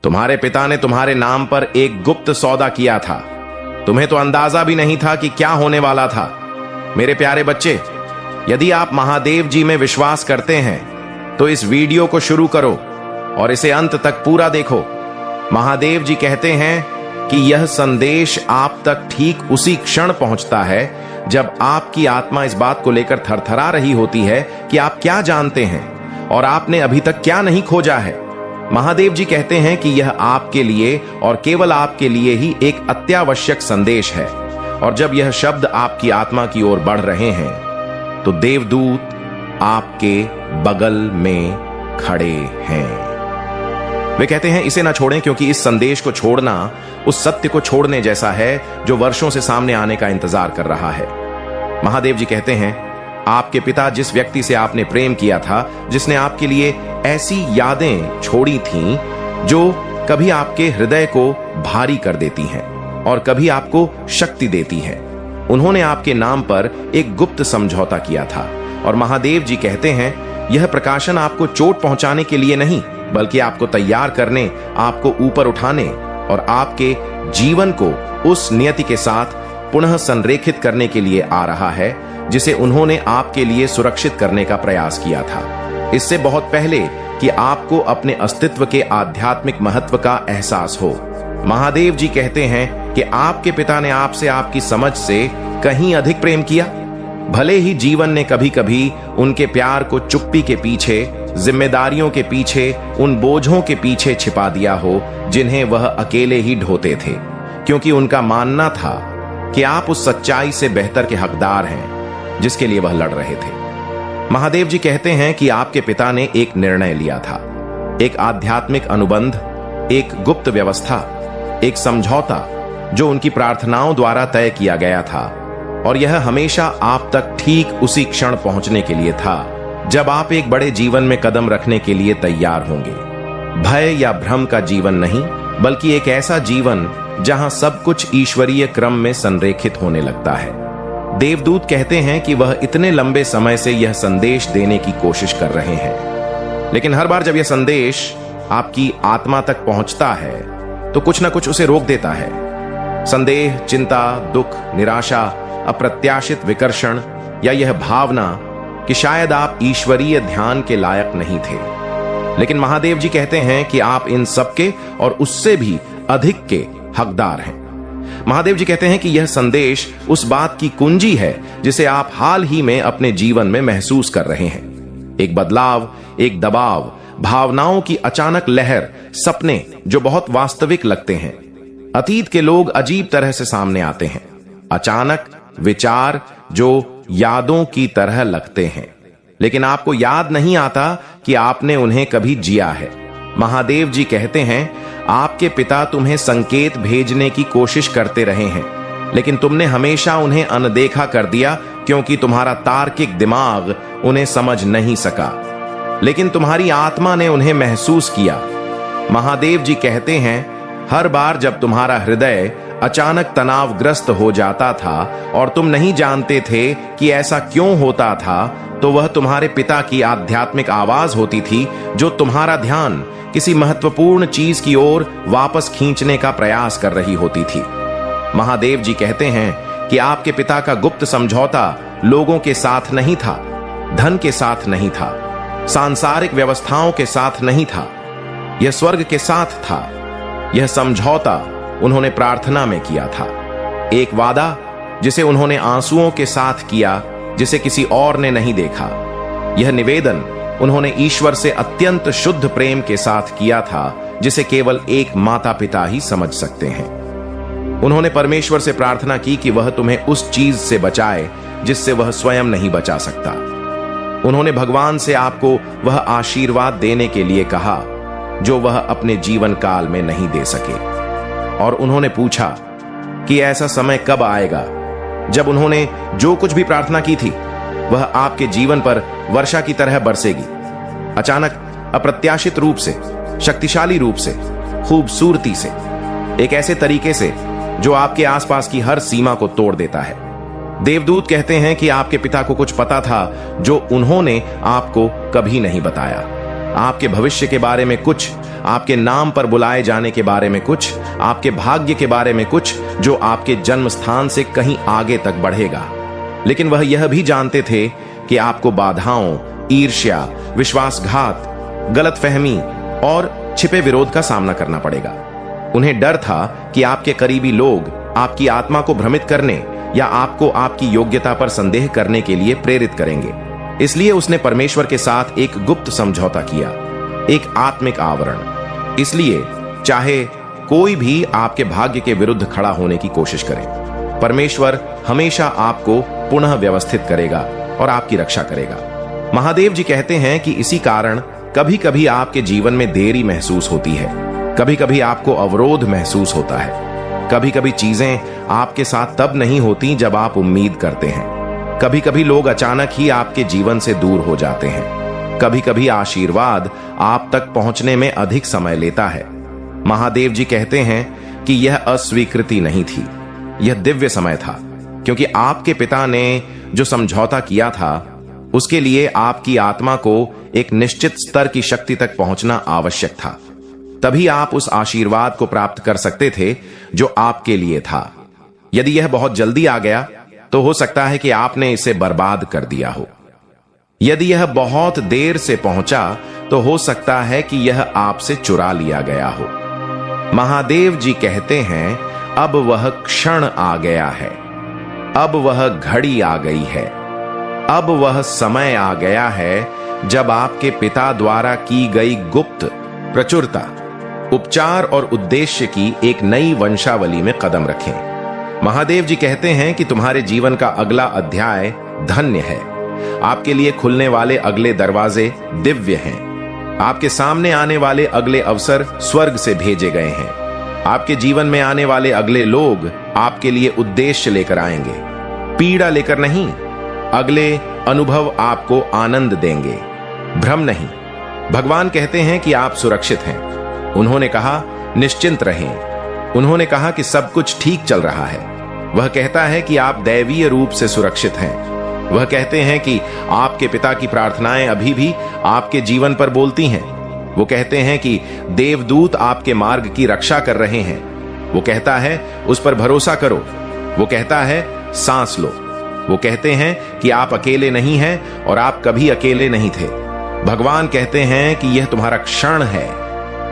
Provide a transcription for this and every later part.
तुम्हारे पिता ने तुम्हारे नाम पर एक गुप्त सौदा किया था। तुम्हें तो अंदाजा भी नहीं था कि क्या होने वाला था। मेरे प्यारे बच्चे, यदि आप महादेव जी में विश्वास करते हैं तो इस वीडियो को शुरू करो और इसे अंत तक पूरा देखो। महादेव जी कहते हैं कि यह संदेश आप तक ठीक उसी क्षण पहुंचता है जब आपकी आत्मा इस बात को लेकर थरथरा रही होती है कि आप क्या जानते हैं और आपने अभी तक क्या नहीं खोजा है। महादेव जी कहते हैं कि यह आपके लिए और केवल आपके लिए ही एक अत्यावश्यक संदेश है, और जब यह शब्द आपकी आत्मा की ओर बढ़ रहे हैं तो देवदूत आपके बगल में खड़े हैं। वे कहते हैं इसे ना छोड़ें, क्योंकि इस संदेश को छोड़ना उस सत्य को छोड़ने जैसा है जो वर्षों से सामने आने का इंतजार कर रहा है। महादेव जी कहते हैं आपके पिता, जिस व्यक्ति से आपने प्रेम किया था, जिसने आपके लिए ऐसी यादें छोड़ी थीं जो कभी आपके हृदय को भारी कर देती हैं और कभी आपको शक्ति देती हैं, उन्होंने आपके नाम पर एक गुप्त समझौता किया था। और महादेव जी कहते हैं यह प्रकाशन आपको चोट पहुंचाने के लिए नहीं, बल्कि आपको तैयार करने, आपको ऊपर उठाने और आपके जीवन को उस नियति के साथ पुनः संरेखित करने के लिए आ रहा है जिसे उन्होंने आपके लिए सुरक्षित करने का प्रयास किया था, इससे बहुत पहले कि आपको अपने अस्तित्व के आध्यात्मिक महत्व का एहसास हो। महादेव जी कहते हैं कि आपके पिता ने आपसे आपकी समझ से कहीं अधिक प्रेम किया। भले ही जीवन ने कभी कभी उनके प्यार को चुप्पी के पीछे, जिम्मेदारियों के पीछे, उन बोझों के पीछे छिपा दिया हो जिन्हें वह अकेले ही ढोते थे, क्योंकि उनका मानना था कि आप उस सच्चाई से बेहतर के हकदार हैं जिसके लिए वह लड़ रहे थे। महादेव जी कहते हैं कि आपके पिता ने एक निर्णय लिया था, एक आध्यात्मिक अनुबंध, एक गुप्त व्यवस्था, एक समझौता जो उनकी प्रार्थनाओं द्वारा तय किया गया था, और यह हमेशा आप तक ठीक उसी क्षण पहुंचने के लिए था जब आप एक बड़े जीवन में कदम रखने के लिए तैयार होंगे। भय या भ्रम का जीवन नहीं, बल्कि एक ऐसा जीवन जहां सब कुछ ईश्वरीय क्रम में संरेखित होने लगता है। देवदूत कहते हैं कि वह इतने लंबे समय से यह संदेश देने की कोशिश कर रहे हैं, लेकिन हर बार जब यह संदेश आपकी आत्मा तक पहुंचता है तो कुछ ना कुछ उसे रोक देता है। संदेह, चिंता, दुख, निराशा, अप्रत्याशित विकर्षण या यह भावना कि शायद आप ईश्वरीय ध्यान के लायक नहीं थे। लेकिन महादेव जी कहते हैं कि आप इन सबके और उससे भी अधिक के हकदार हैं। महादेव जी कहते हैं कि यह संदेश उस बात की कुंजी है जिसे आप हाल ही में अपने जीवन में महसूस कर रहे हैं। एक बदलाव, एक दबाव, भावनाओं की अचानक लहर, सपने जो बहुत वास्तविक लगते हैं। अतीत के लोग अजीब तरह से सामने आते हैं, अचानक विचार जो यादों की तरह लगते हैं, लेकिन आपको याद नहीं आता कि आपने उन्हें कभी जिया है। महादेव जी कहते हैं आपके पिता तुम्हें संकेत भेजने की कोशिश करते रहे हैं, लेकिन तुमने हमेशा उन्हें अनदेखा कर दिया क्योंकि तुम्हारा तार्किक दिमाग उन्हें समझ नहीं सका, लेकिन तुम्हारी आत्मा ने उन्हें महसूस किया। महादेव जी कहते हैं हर बार जब तुम्हारा हृदय अचानक तनावग्रस्त हो जाता था और तुम नहीं जानते थे कि ऐसा क्यों होता था, तो वह तुम्हारे पिता की आध्यात्मिक आवाज होती थी जो तुम्हारा ध्यान किसी महत्वपूर्ण चीज की ओर वापस खींचने का प्रयास कर रही होती थी। महादेव जी कहते हैं कि आपके पिता का गुप्त समझौता लोगों के साथ नहीं था, धन के साथ नहीं था, सांसारिक व्यवस्थाओं के साथ नहीं था, यह स्वर्ग के साथ था। यह समझौता उन्होंने प्रार्थना में किया था, एक वादा जिसे उन्होंने आंसुओं के साथ किया, जिसे किसी और ने नहीं देखा। यह निवेदन उन्होंने ईश्वर से अत्यंत शुद्ध प्रेम के साथ किया था, जिसे केवल एक माता पिता ही समझ सकते हैं। उन्होंने परमेश्वर से प्रार्थना की कि वह तुम्हें उस चीज से बचाए जिससे वह स्वयं नहीं बचा सकता। उन्होंने भगवान से आपको वह आशीर्वाद देने के लिए कहा जो वह अपने जीवन काल में नहीं दे सके, और उन्होंने पूछा कि ऐसा समय कब आएगा जब उन्होंने जो कुछ भी प्रार्थना की थी वह आपके जीवन पर वर्षा की तरह बरसेगी, अचानक, अप्रत्याशित रूप से, शक्तिशाली रूप से, खूबसूरती से, एक ऐसे तरीके से जो आपके आसपास की हर सीमा को तोड़ देता है। देवदूत कहते हैं कि आपके पिता को कुछ पता था जो उन्होंने आपको कभी नहीं बताया, आपके भविष्य के बारे में कुछ, आपके नाम पर बुलाए जाने के बारे में कुछ, आपके भाग्य के बारे में कुछ जो आपके जन्म स्थान से कहीं आगे तक बढ़ेगा। लेकिन वह यह भी जानते थे कि आपको बाधाओं, ईर्ष्या, विश्वासघात, गलतफहमी और छिपे विरोध का सामना करना पड़ेगा। उन्हें डर था कि आपके करीबी लोग आपकी आत्मा को भ्रमित करने या आपको आपकी योग्यता पर संदेह करने के लिए प्रेरित करेंगे। इसलिए उसने परमेश्वर के साथ एक गुप्त समझौता किया, एक आत्मिक आवरण। इसलिए चाहे कोई भी आपके भाग्य के विरुद्ध खड़ा होने की कोशिश करे, परमेश्वर हमेशा आपको पुनः व्यवस्थित करेगा और आपकी रक्षा करेगा। महादेव जी कहते हैं कि इसी कारण कभी कभी आपके जीवन में देरी महसूस होती है, कभी कभी आपको अवरोध महसूस होता है, कभी कभी चीजें आपके साथ तब नहीं होती जब आप उम्मीद करते हैं, कभी कभी लोग अचानक ही आपके जीवन से दूर हो जाते हैं, कभी कभी आशीर्वाद आप तक पहुंचने में अधिक समय लेता है। महादेव जी कहते हैं कि यह अस्वीकृति नहीं थी, यह दिव्य समय था, क्योंकि आपके पिता ने जो समझौता किया था उसके लिए आपकी आत्मा को एक निश्चित स्तर की शक्ति तक पहुंचना आवश्यक था। तभी आप उस आशीर्वाद को प्राप्त कर सकते थे जो आपके लिए था। यदि यह बहुत जल्दी आ गया तो हो सकता है कि आपने इसे बर्बाद कर दिया हो। यदि यह बहुत देर से पहुंचा तो हो सकता है कि यह आपसे चुरा लिया गया हो। महादेव जी कहते हैं, अब वह क्षण आ गया है, अब वह घड़ी आ गई है, अब वह समय आ गया है जब आपके पिता द्वारा की गई गुप्त प्रचुरता, उपचार और उद्देश्य की एक नई वंशावली में कदम रखें। महादेव जी कहते हैं कि तुम्हारे जीवन का अगला अध्याय धन्य है। आपके लिए खुलने वाले अगले दरवाजे दिव्य हैं। आपके सामने आने वाले अगले अवसर स्वर्ग से भेजे गए हैं। आपके जीवन में आने वाले अगले लोग आपके लिए उद्देश्य लेकर आएंगे, पीड़ा लेकर नहीं। अगले अनुभव आपको आनंद देंगे, भ्रम नहीं। भगवान कहते हैं कि आप सुरक्षित हैं। उन्होंने कहा निश्चिंत रहें। उन्होंने कहा कि सब कुछ ठीक चल रहा है। वह कहता है कि आप दैवीय रूप से सुरक्षित हैं। वह कहते हैं कि आपके पिता की प्रार्थनाएं अभी भी आपके जीवन पर बोलती हैं। वो कहते हैं कि देवदूत आपके मार्ग की रक्षा कर रहे हैं। वो कहता है उस पर भरोसा करो। वो कहता है सांस लो। वो कहते हैं कि आप अकेले नहीं हैं और आप कभी अकेले नहीं थे। भगवान कहते हैं कि यह तुम्हारा क्षण है,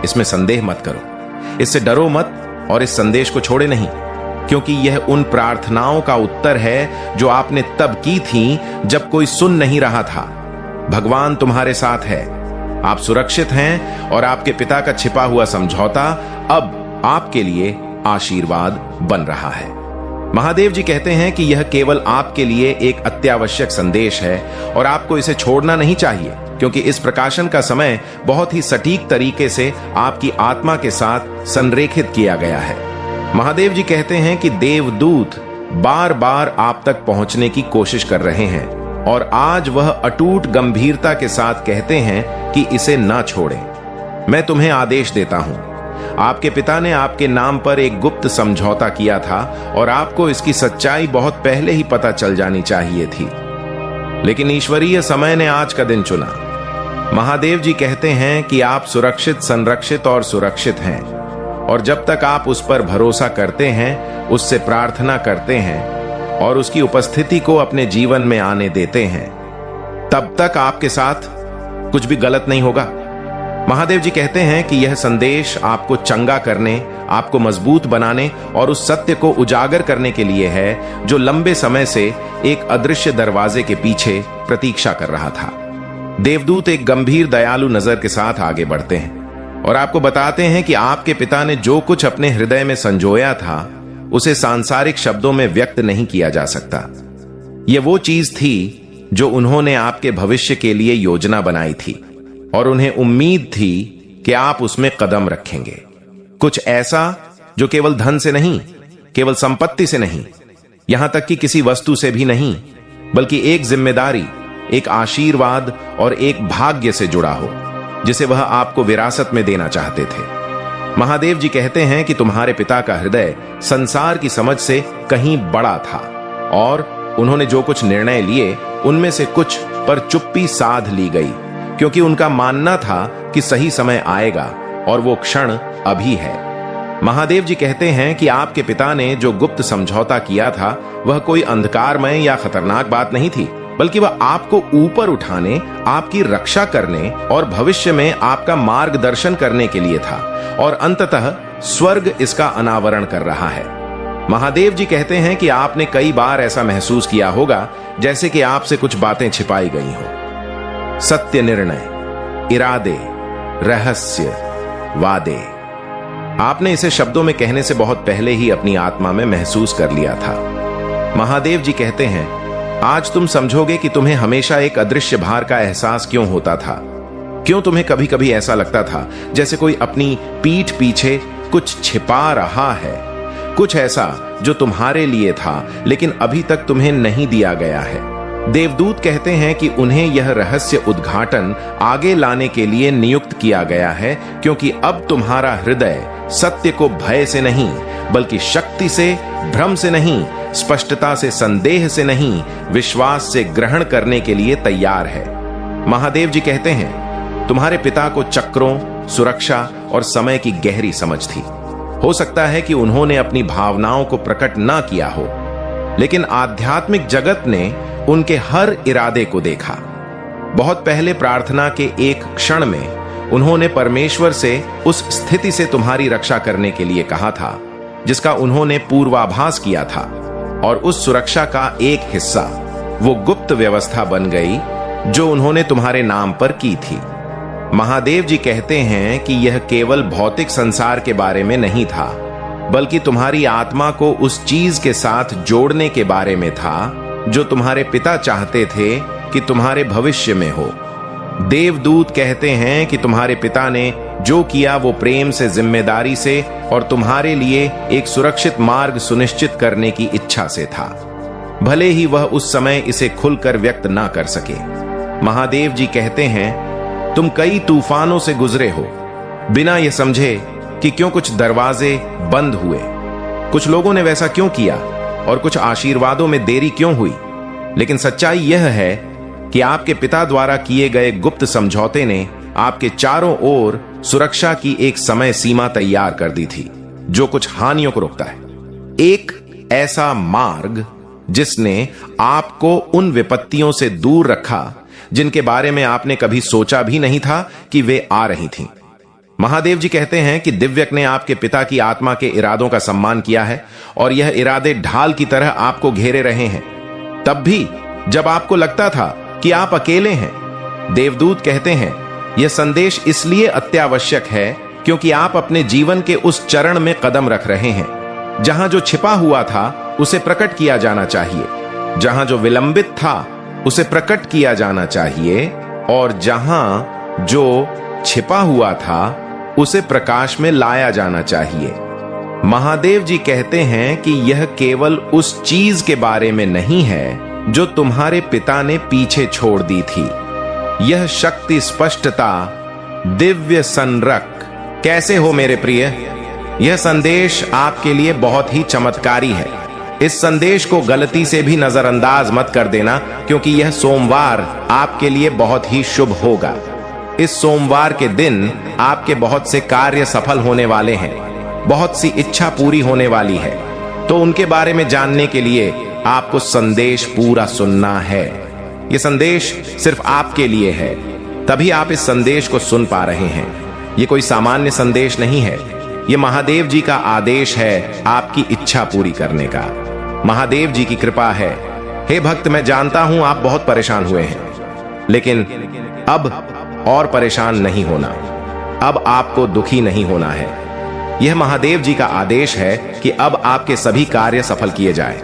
इसमें संदेह मत करो, इससे डरो मत और इस संदेश को छोड़े नहीं, क्योंकि यह उन प्रार्थनाओं का उत्तर है जो आपने तब की थी जब कोई सुन नहीं रहा था। भगवान तुम्हारे साथ है, आप सुरक्षित हैं और आपके पिता का छिपा हुआ समझौता अब आपके लिए आशीर्वाद बन रहा है। महादेव जी कहते हैं कि यह केवल आपके लिए एक अत्यावश्यक संदेश है और आपको इसे छोड़ना नहीं चाहिए, क्योंकि इस प्रकाशन का समय बहुत ही सटीक तरीके से आपकी आत्मा के साथ संरेखित किया गया है। महादेव जी कहते हैं कि देवदूत बार बार आप तक पहुंचने की कोशिश कर रहे हैं और आज वह अटूट गंभीरता के साथ कहते हैं कि इसे ना छोड़ें। मैं तुम्हें आदेश देता हूं। आपके पिता ने आपके नाम पर एक गुप्त समझौता किया था और आपको इसकी सच्चाई बहुत पहले ही पता चल जानी चाहिए थी, लेकिन ईश्वरीय समय ने आज का दिन चुना। महादेव जी कहते हैं कि आप सुरक्षित, संरक्षित और सुरक्षित हैं, और जब तक आप उस पर भरोसा करते हैं, उससे प्रार्थना करते हैं और उसकी उपस्थिति को अपने जीवन में आने देते हैं, तब तक आपके साथ कुछ भी गलत नहीं होगा। महादेव जी कहते हैं कि यह संदेश आपको चंगा करने, आपको मजबूत बनाने और उस सत्य को उजागर करने के लिए है जो लंबे समय से एक अदृश्य दरवाजे के पीछे प्रतीक्षा कर रहा था। देवदूत एक गंभीर, दयालु नजर के साथ आगे बढ़ते हैं और आपको बताते हैं कि आपके पिता ने जो कुछ अपने हृदय में संजोया था उसे सांसारिक शब्दों में व्यक्त नहीं किया जा सकता। यह वो चीज थी जो उन्होंने आपके भविष्य के लिए योजना बनाई थी और उन्हें उम्मीद थी कि आप उसमें कदम रखेंगे। कुछ ऐसा जो केवल धन से नहीं, केवल संपत्ति से नहीं, यहां तक कि किसी वस्तु से भी नहीं, बल्कि एक जिम्मेदारी, एक आशीर्वाद और एक भाग्य से जुड़ा हो, जिसे वह आपको विरासत में देना चाहते थे। महादेव जी कहते हैं कि तुम्हारे पिता का हृदय संसार की समझ से कहीं बड़ा था और उन्होंने जो कुछ निर्णय लिए उनमें से कुछ पर चुप्पी साध ली गई, क्योंकि उनका मानना था कि सही समय आएगा और वो क्षण अभी है। महादेव जी कहते हैं कि आपके पिता ने जो गुप्त समझौता किया था वह कोई अंधकारमय या खतरनाक बात नहीं थी, बल्कि वह आपको ऊपर उठाने, आपकी रक्षा करने और भविष्य में आपका मार्गदर्शन करने के लिए था, और अंततः स्वर्ग इसका अनावरण कर रहा है। महादेव जी कहते हैं कि आपने कई बार ऐसा महसूस किया होगा जैसे कि आपसे कुछ बातें छिपाई गई हों। सत्य निर्णय, इरादे, रहस्य, वादे। आपने इसे शब्दों में कहने से बहुत पहले ही अपनी आत्मा में महसूस कर लिया था। महादेव जी कहते हैं, आज तुम समझोगे कि तुम्हें हमेशा एक अदृश्य भार का एहसास क्यों होता था। क्यों तुम्हें कभी कभी ऐसा लगता था जैसे कोई अपनी पीठ पीछे कुछ छिपा रहा है, कुछ ऐसा जो तुम्हारे लिए था लेकिन अभी तक तुम्हें नहीं दिया गया है। देवदूत कहते हैं कि उन्हें यह रहस्य उद्घाटन आगे लाने के लिए नियुक्त किया गया है, क्योंकि अब तुम्हारा हृदय सत्य को भय से नहीं, बल्कि शक्ति से, भ्रम से नहीं, स्पष्टता से, संदेह से नहीं, विश्वास से ग्रहण करने के लिए तैयार है। महादेव जी कहते हैं, तुम्हारे पिता को चक्रों, सुरक्षा और समय की गहरी समझ थी। हो सकता है कि उन्होंने अपनी भावनाओं को प्रकट ना किया हो, लेकिन आध्यात्मिक जगत ने उनके हर इरादे को देखा। बहुत पहले प्रार्थना के एक क्षण में उन्होंने परमेश्वर से उस स्थिति से तुम्हारी रक्षा करने के लिए कहा था जिसका उन्होंने पूर्वाभास किया था, और उस सुरक्षा का एक हिस्सा वो गुप्त व्यवस्था बन गई जो उन्होंने तुम्हारे नाम पर की थी। महादेव जी कहते हैं कि यह केवल भौतिक संसार के बारे में नहीं था, बल्कि तुम्हारी आत्मा को उस चीज के साथ जोड़ने के बारे में था जो तुम्हारे पिता चाहते थे कि तुम्हारे भविष्य में हो। देवदूत कहते हैं कि तुम्हारे पिता ने जो किया वो प्रेम से, जिम्मेदारी से और तुम्हारे लिए एक सुरक्षित मार्ग सुनिश्चित करने की इच्छा से था, भले ही वह उस समय इसे खुलकर व्यक्त ना कर सके। महादेव जी कहते हैं, तुम कई तूफानों से गुजरे हो बिना यह समझे कि क्यों कुछ दरवाजे बंद हुए, कुछ लोगों ने वैसा क्यों किया और कुछ आशीर्वादों में देरी क्यों हुई। लेकिन सच्चाई यह है कि आपके पिता द्वारा किए गए गुप्त समझौते ने आपके चारों ओर सुरक्षा की एक समय सीमा तैयार कर दी थी जो कुछ हानियों को रोकता है। एक ऐसा मार्ग जिसने आपको उन विपत्तियों से दूर रखा जिनके बारे में आपने कभी सोचा भी नहीं था कि वे आ रही थीं। महादेव जी कहते हैं कि दिव्यक ने आपके पिता की आत्मा के इरादों का सम्मान किया है और यह इरादे ढाल की तरह आपको घेरे रहे हैं, तब भी जब आपको लगता था कि आप अकेले हैं। देवदूत कहते हैं, यह संदेश इसलिए अत्यावश्यक है क्योंकि आप अपने जीवन के उस चरण में कदम रख रहे हैं जहां जो छिपा हुआ था उसे प्रकट किया जाना चाहिए, जहां जो विलंबित था उसे प्रकट किया जाना चाहिए, और जहां जो छिपा हुआ था उसे प्रकाश में लाया जाना चाहिए। महादेव जी कहते हैं कि यह केवल उस चीज के बारे में नहीं है जो तुम्हारे पिता ने पीछे छोड़ दी थी। यह शक्ति, स्पष्टता, दिव्य संरक। कैसे हो मेरे प्रिय? यह संदेश आपके लिए बहुत ही चमत्कारी है। इस संदेश को गलती से भी नजरअंदाज मत कर देना, क्योंकि यह सोमवार आपके लिए बहुत ही शुभ होगा। इस सोमवार के दिन आपके बहुत से कार्य सफल होने वाले हैं, बहुत सी इच्छा पूरी होने वाली है। तो उनके बारे में जानने के लिए आपको संदेश पूरा सुनना है। यह संदेश सिर्फ आपके लिए है, तभी आप इस संदेश को सुन पा रहे हैं। यह कोई सामान्य संदेश नहीं है, यह महादेव जी का आदेश है आपकी इच्छा पूरी करने का। महादेव जी की कृपा है। हे भक्त, मैं जानता हूं आप बहुत परेशान हुए हैं, लेकिन अब और परेशान नहीं होना, अब आपको दुखी नहीं होना है। यह महादेव जी का आदेश है कि अब आपके सभी कार्य सफल किए जाए,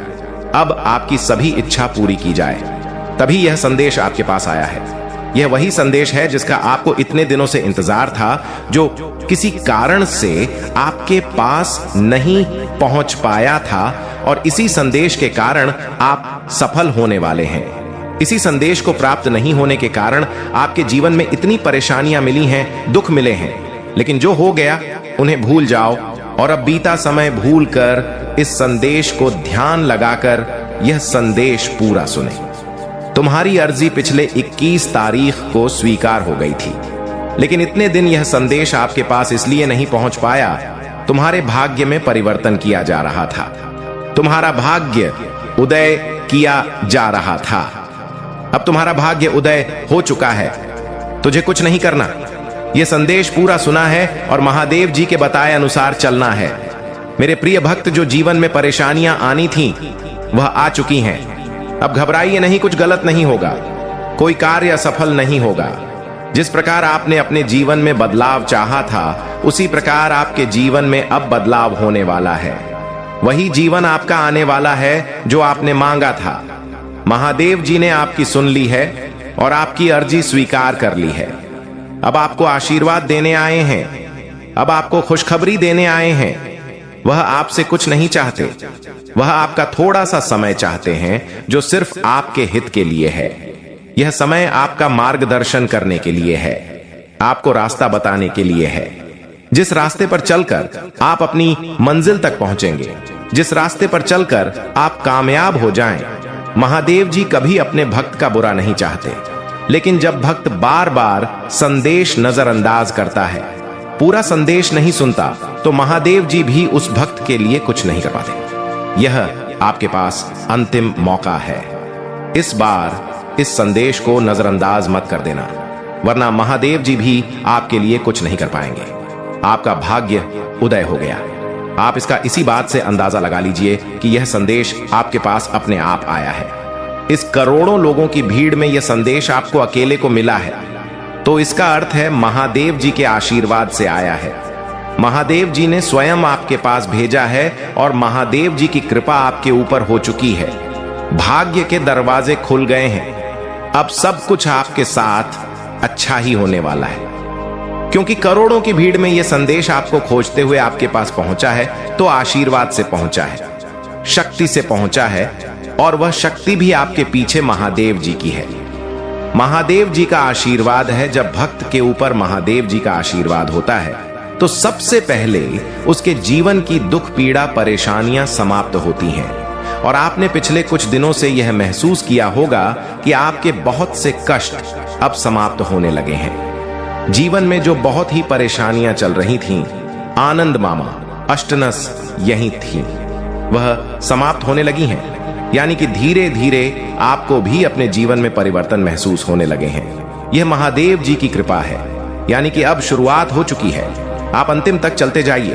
अब आपकी सभी इच्छा पूरी की जाए। तभी यह संदेश आपके पास आया है। यह वही संदेश है जिसका आपको इतने दिनों से इंतजार था, जो किसी कारण से आपके पास नहीं पहुंच पाया था, और इसी संदेश के कारण आप सफल होने वाले हैं। इसी संदेश को प्राप्त नहीं होने के कारण आपके जीवन में इतनी परेशानियां मिली हैं, दुख मिले हैं। लेकिन जो हो गया उन्हें भूल जाओ और अब बीता समय भूलकर इस संदेश को ध्यान लगाकर यह संदेश पूरा सुने। तुम्हारी अर्जी पिछले 21 तारीख को स्वीकार हो गई थी, लेकिन इतने दिन यह संदेश आपके पास इसलिए नहीं पहुंच पाया, तुम्हारे भाग्य में परिवर्तन किया जा रहा था। तुम्हारा भाग्य उदय किया जा रहा था। अब तुम्हारा भाग्य उदय हो चुका है, तुझे कुछ नहीं करना। यह संदेश पूरा सुना है और महादेव जी के बताए अनुसार चलना है। मेरे प्रिय भक्त, जो जीवन में परेशानियां आनी थीं, वह आ चुकी हैं। अब घबराइए नहीं, कुछ गलत नहीं होगा, कोई कार्य असफल नहीं होगा। जिस प्रकार आपने अपने जीवन में बदलाव चाहा था, उसी प्रकार आपके जीवन में अब बदलाव होने वाला है। वही जीवन आपका आने वाला है जो आपने मांगा था। महादेव जी ने आपकी सुन ली है और आपकी अर्जी स्वीकार कर ली है। अब आपको आशीर्वाद देने आए हैं, अब आपको खुशखबरी देने आए हैं। वह आपसे कुछ नहीं चाहते, वह आपका थोड़ा सा समय चाहते हैं जो सिर्फ आपके हित के लिए है। यह समय आपका मार्गदर्शन करने के लिए है, आपको रास्ता बताने के लिए है। जिस रास्ते पर चलकर आप अपनी मंजिल तक पहुंचेंगे, जिस रास्ते पर चलकर आप कामयाब हो जाएं, महादेव जी कभी अपने भक्त का बुरा नहीं चाहते। लेकिन जब भक्त बार बार संदेश नजरअंदाज करता है, पूरा संदेश नहीं सुनता, तो महादेव जी भी उस भक्त के लिए कुछ नहीं कर पाते। यह आपके पास अंतिम मौका है। इस बार इस संदेश को नजरअंदाज मत कर देना, वरना महादेव जी भी आपके लिए कुछ नहीं कर पाएंगे। आपका भाग्य उदय हो गया। आप इसका इसी बात से अंदाजा लगा लीजिए कि यह संदेश आपके पास अपने आप आया है। इस करोड़ों लोगों की भीड़ में यह संदेश आपको अकेले को मिला है, तो इसका अर्थ है महादेव जी के आशीर्वाद से आया है। महादेव जी ने स्वयं आपके पास भेजा है और महादेव जी की कृपा आपके ऊपर हो चुकी है। भाग्य के दरवाजे खुल गए हैं। अब सब कुछ आपके साथ अच्छा ही होने वाला है, क्योंकि करोड़ों की भीड़ में यह संदेश आपको खोजते हुए आपके पास पहुंचा है, तो आशीर्वाद से पहुंचा है, शक्ति से पहुंचा है, और वह शक्ति भी आपके पीछे महादेव जी की है। महादेव जी का आशीर्वाद है। जब भक्त के ऊपर महादेव जी का आशीर्वाद होता है, तो सबसे पहले उसके जीवन की दुख पीड़ा परेशानियां समाप्त होती हैं। और आपने पिछले कुछ दिनों से यह महसूस किया होगा कि आपके बहुत से कष्ट अब समाप्त होने लगे हैं। जीवन में जो बहुत ही परेशानियां चल रही थीं, आनंद मामा, अष्टनस यही थी, वह समाप्त होने लगी हैं। यानी कि धीरे धीरे आपको भी अपने जीवन में परिवर्तन महसूस होने लगे हैं। यह महादेव जी की कृपा है, यानी कि अब शुरुआत हो चुकी है। आप अंतिम तक चलते जाइए,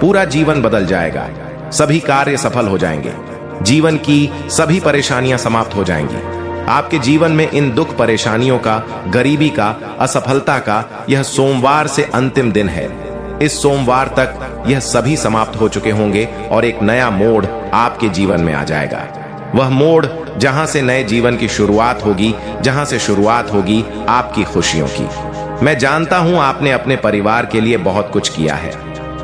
पूरा जीवन बदल जाएगा, सभी कार्य सफल हो जाएंगे, जीवन की सभी परेशानियां समाप्त हो जाएंगी। आपके जीवन में इन दुख परेशानियों का, गरीबी का, असफलता का यह सोमवार से अंतिम दिन है। इस सोमवार तक यह सभी समाप्त हो चुके होंगे और एक नया मोड़ आपके जीवन में आ जाएगा। वह मोड़ जहां से नए जीवन की शुरुआत होगी, जहां से शुरुआत होगी आपकी खुशियों की। मैं जानता हूं आपने अपने परिवार के लिए बहुत कुछ किया है,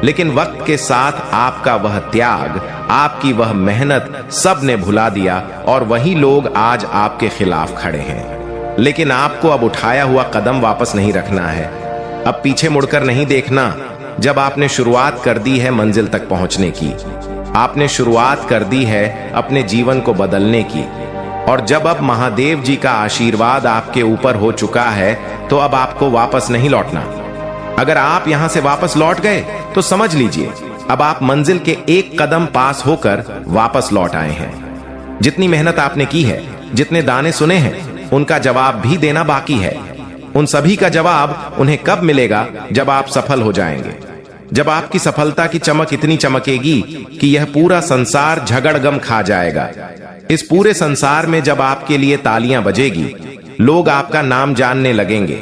लेकिन वक्त के साथ आपका वह त्याग, आपकी वह मेहनत सब ने भुला दिया और वही लोग आज आपके खिलाफ खड़े हैं। लेकिन आपको अब उठाया हुआ कदम वापस नहीं रखना है, अब पीछे मुड़कर नहीं देखना। जब आपने शुरुआत कर दी है मंजिल तक पहुंचने की, आपने शुरुआत कर दी है अपने जीवन को बदलने की, और जब अब महादेव जी का आशीर्वाद आपके ऊपर हो चुका है, तो अब आपको वापस नहीं लौटना। अगर आप यहां से वापस लौट गए तो समझ लीजिए अब आप मंजिल के एक कदम पास होकर वापस लौट आए हैं। जितनी मेहनत आपने की है, जितने दाने सुने हैं, उनका जवाब भी देना बाकी है। उन सभी का जवाब उन्हें कब मिलेगा? जब आप सफल हो जाएंगे, जब आपकी सफलता की चमक इतनी चमकेगी कि यह पूरा संसार झगड़गम खा जाएगा। इस पूरे संसार में जब आपके लिए तालियां बजेगी, लोग आपका नाम जानने लगेंगे,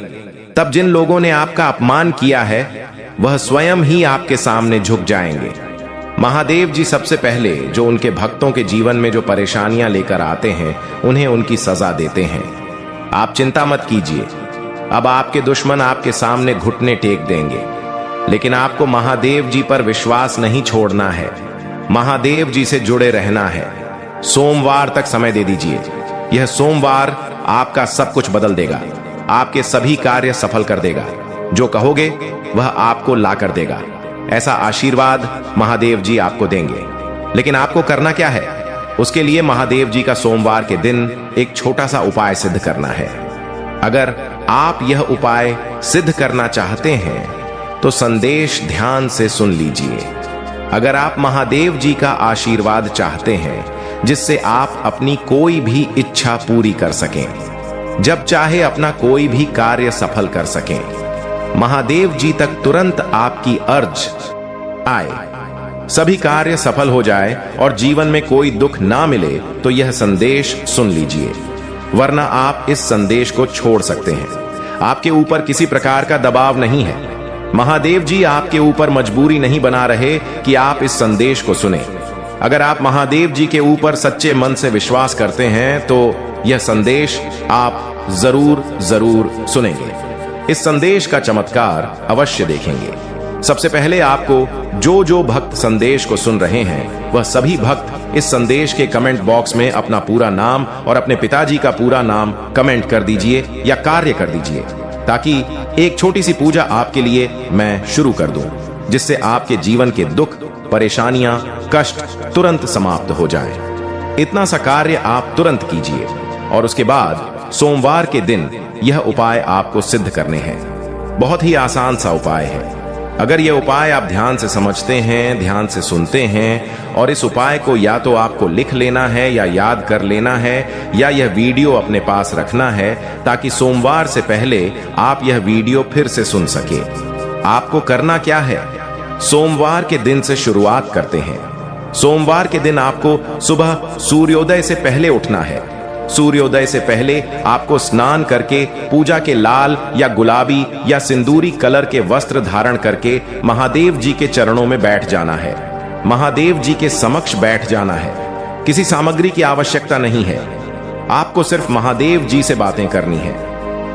तब जिन लोगों ने आपका अपमान किया है वह स्वयं ही आपके सामने झुक जाएंगे। महादेव जी सबसे पहले जो उनके भक्तों के जीवन में जो परेशानियां लेकर आते हैं, उन्हें उनकी सजा देते हैं। आप चिंता मत कीजिए, अब आपके दुश्मन आपके सामने घुटने टेक देंगे, लेकिन आपको महादेव जी पर विश्वास नहीं छोड़ना है, महादेव जी से जुड़े रहना है। सोमवार तक समय दे दीजिए, यह सोमवार आपका सब कुछ बदल देगा, आपके सभी कार्य सफल कर देगा। जो कहोगे वह आपको ला कर देगा। ऐसा आशीर्वाद महादेव जी आपको देंगे। लेकिन आपको करना क्या है? उसके लिए महादेव जी का सोमवार के दिन एक छोटा सा उपाय सिद्ध करना है। अगर आप यह उपाय सिद्ध करना चाहते हैं तो संदेश ध्यान से सुन लीजिए। अगर आप महादेव जी का आशीर्वाद चाहते हैं जिससे आप अपनी कोई भी इच्छा पूरी कर सकें, जब चाहे अपना कोई भी कार्य सफल कर सकें, महादेव जी तक तुरंत आपकी अर्ज आए, सभी कार्य सफल हो जाए और जीवन में कोई दुख ना मिले, तो यह संदेश सुन लीजिए, वरना आप इस संदेश को छोड़ सकते हैं। आपके ऊपर किसी प्रकार का दबाव नहीं है। महादेव जी आपके ऊपर मजबूरी नहीं बना रहे कि आप इस संदेश को सुने। अगर आप महादेव जी के ऊपर सच्चे मन से विश्वास करते हैं तो यह संदेश आप जरूर जरूर सुनेंगे। इस संदेश का चमत्कार अवश्य देखेंगे। सबसे पहले आपको जो भक्त संदेश को सुन रहे हैं, वह सभी भक्त इस संदेश के कमेंट बॉक्स में अपना पूरा नाम और अपने पिताजी का पूरा नाम कमेंट कर दीजिए या कार्य कर दीजिए, ताकि एक छोटी सी पूजा आपके लिए मैं शुरू कर दूं, जिससे आपके जीवन के दुख, परेशानियां, कष्ट तुरंत समाप्त हो जाएं। इतना सा कार्य आप तुरंत कीजिए और उसके बाद सोमवार के दिन यह उपाय आपको सिद्ध करने हैं। बहुत ही आसान सा उपाय है। अगर यह उपाय आप ध्यान से समझते हैं, ध्यान से सुनते हैं और इस उपाय को या तो आपको लिख लेना है या याद कर लेना है या यह वीडियो अपने पास रखना है, ताकि सोमवार से पहले आप यह वीडियो फिर से सुन सके। आपको करना क्या है? सोमवार के दिन से शुरुआत करते हैं। सोमवार के दिन आपको सुबह सूर्योदय से पहले उठना है। सूर्योदय से पहले आपको स्नान करके पूजा के लाल या गुलाबी या सिंदूरी कलर के वस्त्र धारण करके महादेव जी के चरणों में बैठ जाना है। महादेव जी के समक्ष बैठ जाना है। किसी सामग्री की आवश्यकता नहीं है। आपको सिर्फ महादेव जी से बातें करनी है।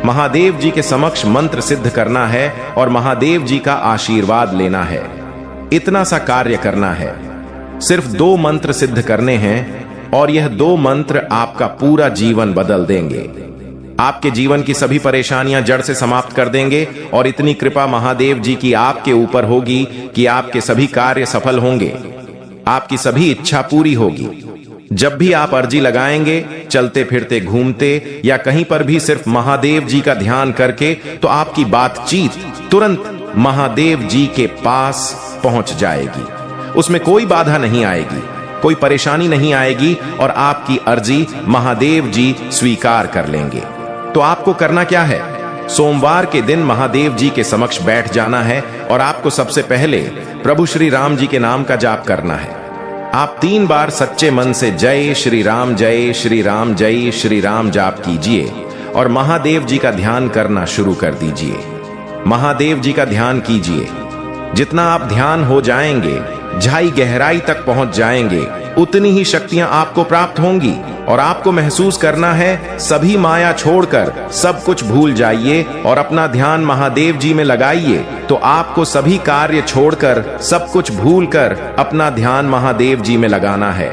महादेव जी के समक्ष मंत्र सिद्ध करना है और महादेव जी का आशीर्वाद लेना है। इतना सा कार्य करना है। सिर्फ 2 मंत्र सिद्ध करने हैं और यह 2 मंत्र आपका पूरा जीवन बदल देंगे। आपके जीवन की सभी परेशानियां जड़ से समाप्त कर देंगे और इतनी कृपा महादेव जी की आपके ऊपर होगी कि आपके सभी कार्य सफल होंगे, आपकी सभी इच्छा पूरी होगी। जब भी आप अर्जी लगाएंगे, चलते फिरते, घूमते या कहीं पर भी सिर्फ महादेव जी का ध्यान करके, तो आपकी बातचीत तुरंत महादेव जी के पास पहुंच जाएगी। उसमें कोई बाधा नहीं आएगी, कोई परेशानी नहीं आएगी और आपकी अर्जी महादेव जी स्वीकार कर लेंगे। तो आपको करना क्या है? सोमवार के दिन महादेव जी के समक्ष बैठ जाना है और आपको सबसे पहले प्रभु श्री राम जी के नाम का जाप करना है। आप 3 बार सच्चे मन से जय श्री राम, जय श्री राम, जय श्री राम जाप कीजिए और महादेव जी का ध्यान करना शुरू कर दीजिए। महादेव जी का ध्यान कीजिए। जितना आप ध्यान हो जाएंगे, झाई गहराई तक पहुंच जाएंगे, उतनी ही शक्तियां आपको प्राप्त होंगी और आपको महसूस करना है सभी माया छोड़कर सब कुछ भूल जाइए और अपना ध्यान महादेव जी में लगाइए। तो आपको सभी कार्य छोड़कर, सब कुछ भूलकर अपना ध्यान महादेव जी में लगाना है।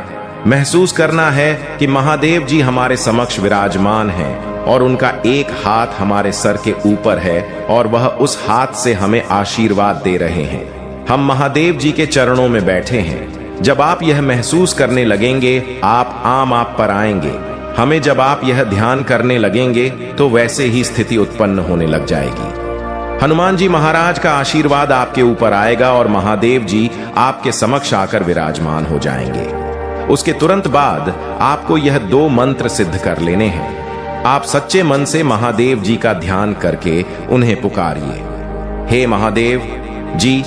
महसूस करना है कि महादेव जी हमारे समक्ष विराजमान हैं और उनका एक हाथ हमारे सर के ऊपर है और वह उस हाथ से हमें आशीर्वाद दे रहे हैं। हम महादेव जी के चरणों में बैठे हैं। जब आप यह महसूस करने लगेंगे, आप पर आएंगे। हमें जब आप यह ध्यान करने लगेंगे तो वैसे ही स्थिति उत्पन्न होने लग जाएगी। हनुमान जी महाराज का आशीर्वाद आपके ऊपर आएगा और महादेव जी आपके समक्ष आकर विराजमान हो जाएंगे। उसके तुरंत बाद आपको यह 2 मंत्र सिद्ध कर लेने हैं। आप सच्चे मन से महादेव जी का ध्यान करके उन्हें पुकारिए। हे महादेव जी,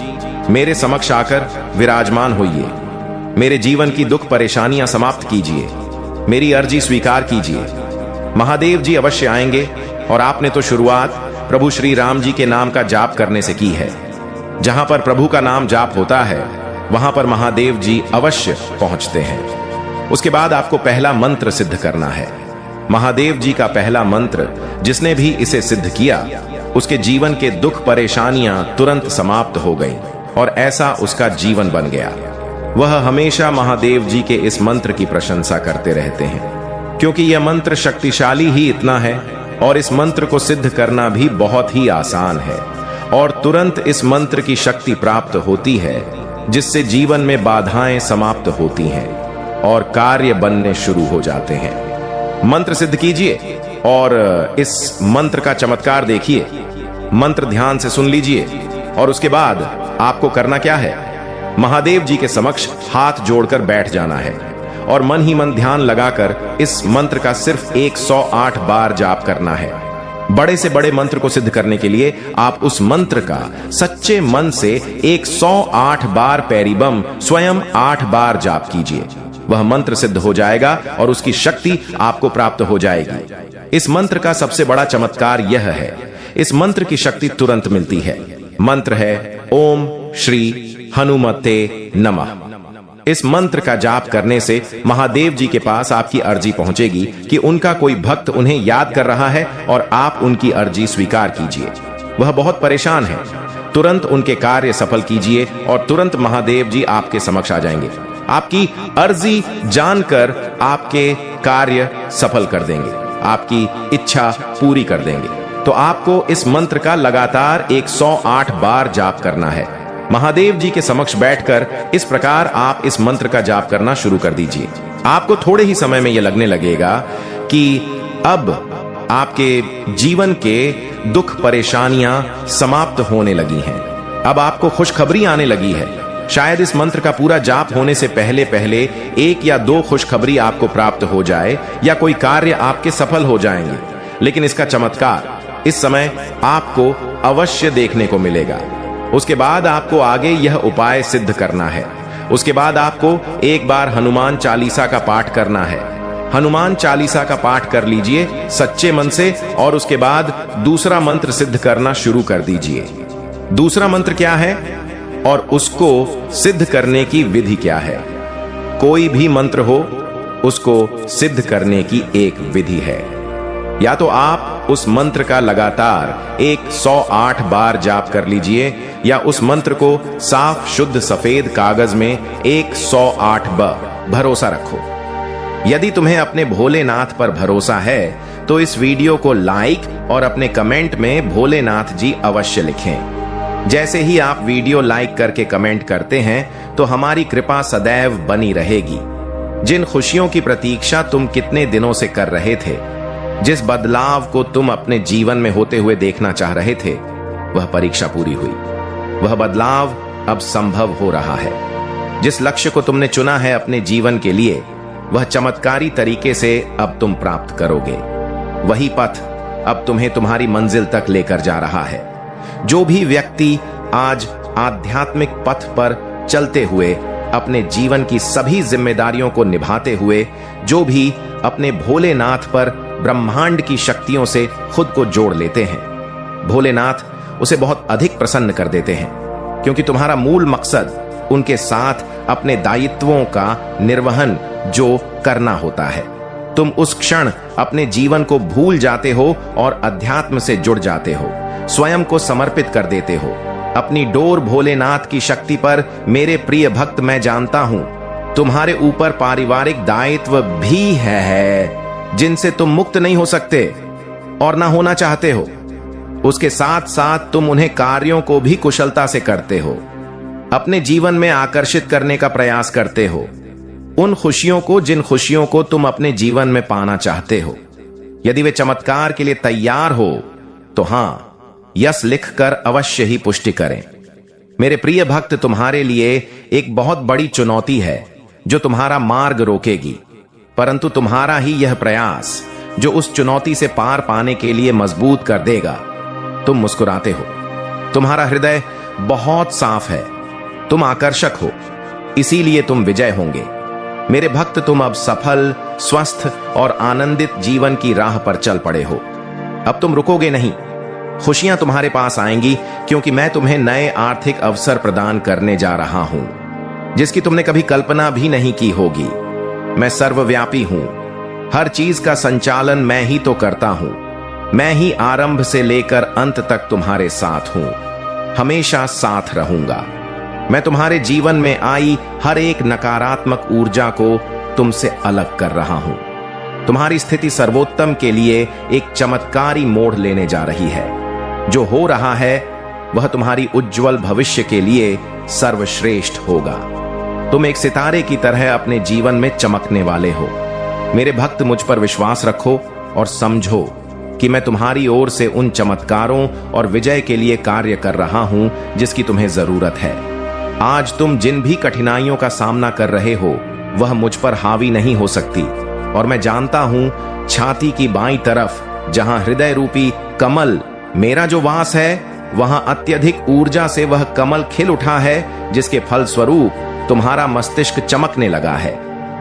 मेरे समक्ष आकर विराजमान होइए। मेरे जीवन की दुख परेशानियां समाप्त कीजिए। मेरी अर्जी स्वीकार कीजिए। महादेव जी अवश्य आएंगे और आपने तो शुरुआत प्रभु श्री राम जी के नाम का जाप करने से की है। जहां पर प्रभु का नाम जाप होता है, वहां पर महादेव जी अवश्य पहुंचते हैं। उसके बाद आपको पहला मंत्र सिद्ध करना है। महादेव जी का पहला मंत्र, जिसने भी इसे सिद्ध किया, उसके जीवन के दुख परेशानियां तुरंत समाप्त हो गईं और ऐसा उसका जीवन बन गया। वह हमेशा महादेव जी के इस मंत्र की प्रशंसा करते रहते हैं, क्योंकि यह मंत्र शक्तिशाली ही इतना है और इस मंत्र को सिद्ध करना भी बहुत ही आसान है और तुरंत इस मंत्र की शक्ति प्राप्त होती है, जिससे जीवन में बाधाएं समाप्त होती हैं और कार्य बनने शुरू हो जाते हैं। मंत्र सिद्ध कीजिए। और इस मंत्र का चमत्कार देखिए। मंत्र ध्यान से सुन लीजिए और उसके बाद आपको करना क्या है, महादेव जी के समक्ष हाथ जोड़कर बैठ जाना है और मन ही मन ध्यान लगाकर इस मंत्र का सिर्फ 108 बार जाप करना है। बड़े से बड़े मंत्र को सिद्ध करने के लिए आप उस मंत्र का सच्चे मन से 108 बार पैरीबम स्वयं 8 बार जाप कीजिए। वह मंत्र सिद्ध हो जाएगा और उसकी शक्ति आपको प्राप्त हो जाएगी। इस मंत्र का सबसे बड़ा चमत्कार यह है, इस मंत्र की शक्ति तुरंत मिलती है। मंत्र है ओम श्री हनुमते नमः। इस मंत्र का जाप करने से महादेव जी के पास आपकी अर्जी पहुंचेगी कि उनका कोई भक्त उन्हें याद कर रहा है और आप उनकी अर्जी स्वीकार कीजिए। वह बहुत परेशान है, तुरंत उनके कार्य सफल कीजिए और तुरंत महादेव जी आपके समक्ष आ जाएंगे। आपकी अर्जी जानकर आपके कार्य सफल कर देंगे, आपकी इच्छा पूरी कर देंगे। तो आपको इस मंत्र का लगातार 108 बार जाप करना है। महादेव जी के समक्ष बैठकर इस प्रकार आप इस मंत्र का जाप करना शुरू कर दीजिए। आपको थोड़े ही समय में यह लगने लगेगा कि अब आपके जीवन के दुख परेशानियां समाप्त होने लगी हैं। अब आपको खुशखबरी आने लगी है। शायद इस मंत्र का पूरा जाप होने से पहले पहले 1 या 2 खुशखबरी आपको प्राप्त हो जाए या कोई कार्य आपके सफल हो जाएंगे, लेकिन इसका चमत्कार इस समय आपको अवश्य देखने को मिलेगा। उसके बाद आपको आगे यह उपाय सिद्ध करना है। उसके बाद आपको एक बार हनुमान चालीसा का पाठ करना है। हनुमान चालीसा का पाठ कर लीजिए सच्चे मन से और उसके बाद दूसरा मंत्र सिद्ध करना शुरू कर दीजिए। दूसरा मंत्र क्या है और उसको सिद्ध करने की विधि क्या है? कोई भी मंत्र हो, उसको सिद्ध करने की एक विधि है। या तो आप उस मंत्र का लगातार 108 बार जाप कर लीजिए या उस मंत्र को साफ शुद्ध सफेद कागज में 108 बार भरोसा रखो। यदि तुम्हें अपने भोलेनाथ पर भरोसा है तो इस वीडियो को लाइक और अपने कमेंट में भोलेनाथ जी अवश्य लिखें। जैसे ही आप वीडियो लाइक करके कमेंट करते हैं तो हमारी कृपा सदैव बनी रहेगी। जिन खुशियों की प्रतीक्षा तुम कितने दिनों से कर रहे थे, जिस बदलाव को तुम अपने जीवन में होते हुए देखना चाह रहे थे, वह परीक्षा पूरी हुई। वह बदलाव अब संभव हो रहा है। जिस लक्ष्य को तुमने चुना है अपने जीवन के लिए, वह चमत्कारी तरीके से अब तुम प्राप्त करोगे। वही पथ अब तुम्हें तुम्हारी मंजिल तक लेकर जा रहा है। जो भी व्यक्ति आज आध्यात्मिक पथ पर चलते हुए अपने जीवन की सभी जिम्मेदारियों को निभाते हुए, जो भी अपने भोलेनाथ पर ब्रह्मांड की शक्तियों से खुद को जोड़ लेते हैं, भोलेनाथ उसे बहुत अधिक प्रसन्न कर देते हैं, क्योंकि तुम्हारा मूल मकसद उनके साथ अपने दायित्वों का निर्वहन जो करना होता है। तुम उस क्षण अपने जीवन को भूल जाते हो और अध्यात्म से जुड़ जाते हो, स्वयं को समर्पित कर देते हो। अपनी डोर भोलेनाथ की शक्ति पर मेरे प्रिय भक्त, मैं जानता हूं तुम्हारे ऊपर पारिवारिक दायित्व भी है जिनसे तुम मुक्त नहीं हो सकते और ना होना चाहते हो। उसके साथ साथ तुम उन्हें कार्यों को भी कुशलता से करते हो, अपने जीवन में आकर्षित करने का प्रयास करते हो, उन खुशियों को जिन खुशियों को तुम अपने जीवन में पाना चाहते हो। यदि वे चमत्कार के लिए तैयार हो तो हां, यस लिखकर अवश्य ही पुष्टि करें। मेरे प्रिय भक्त, तुम्हारे लिए एक बहुत बड़ी चुनौती है जो तुम्हारा मार्ग रोकेगी, परंतु तुम्हारा ही यह प्रयास जो उस चुनौती से पार पाने के लिए मजबूत कर देगा। तुम मुस्कुराते हो, तुम्हारा हृदय बहुत साफ है, तुम आकर्षक हो, इसीलिए तुम विजय होंगे। मेरे भक्त, तुम अब सफल, स्वस्थ और आनंदित जीवन की राह पर चल पड़े हो। अब तुम रुकोगे नहीं, खुशियां तुम्हारे पास आएंगी, क्योंकि मैं तुम्हें नए आर्थिक अवसर प्रदान करने जा रहा हूं जिसकी तुमने कभी कल्पना भी नहीं की होगी। मैं सर्वव्यापी हूं, हर चीज का संचालन मैं ही तो करता हूं। मैं ही आरंभ से लेकर अंत तक तुम्हारे साथ हूं, हमेशा साथ रहूंगा। मैं तुम्हारे जीवन में आई हर एक नकारात्मक ऊर्जा को तुमसे अलग कर रहा हूं। तुम्हारी स्थिति सर्वोत्तम के लिए एक चमत्कारी मोड़ लेने जा रही है। जो हो रहा है वह तुम्हारी उज्जवल भविष्य के लिए सर्वश्रेष्ठ होगा। तुम एक सितारे की तरह अपने जीवन में चमकने वाले हो। मेरे भक्त, मुझ पर विश्वास रखो और समझो कि मैं तुम्हारी ओर से उन चमत्कारों और विजय के लिए कार्य कर रहा हूं जिसकी तुम्हें जरूरत है। आज तुम जिन भी कठिनाइयों का सामना कर रहे हो वह मुझ पर हावी नहीं हो सकती, और मैं जानता हूं छाती की बाईं तरफ जहां हृदय रूपी कमल मेरा जो वास है, वहां अत्यधिक ऊर्जा से वह कमल खिल उठा है, जिसके फल स्वरूप तुम्हारा मस्तिष्क चमकने लगा है।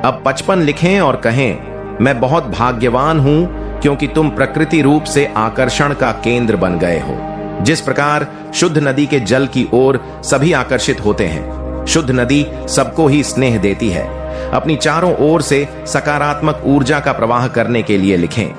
अब 55 लिखें और कहें, मैं बहुत भाग्यवान हूं क्योंकि तुम प्रकृति रूप से आकर्षण का केंद्र बन गए हो। जिस प्रकार शुद्ध नदी के जल की ओर सभी आकर्षित होते हैं, शुद्ध नदी सबको ही स्नेह देती है। अपनी चारों ओर से सकारात्मक ऊर्जा का प्रवाह करने के लिए लिखें।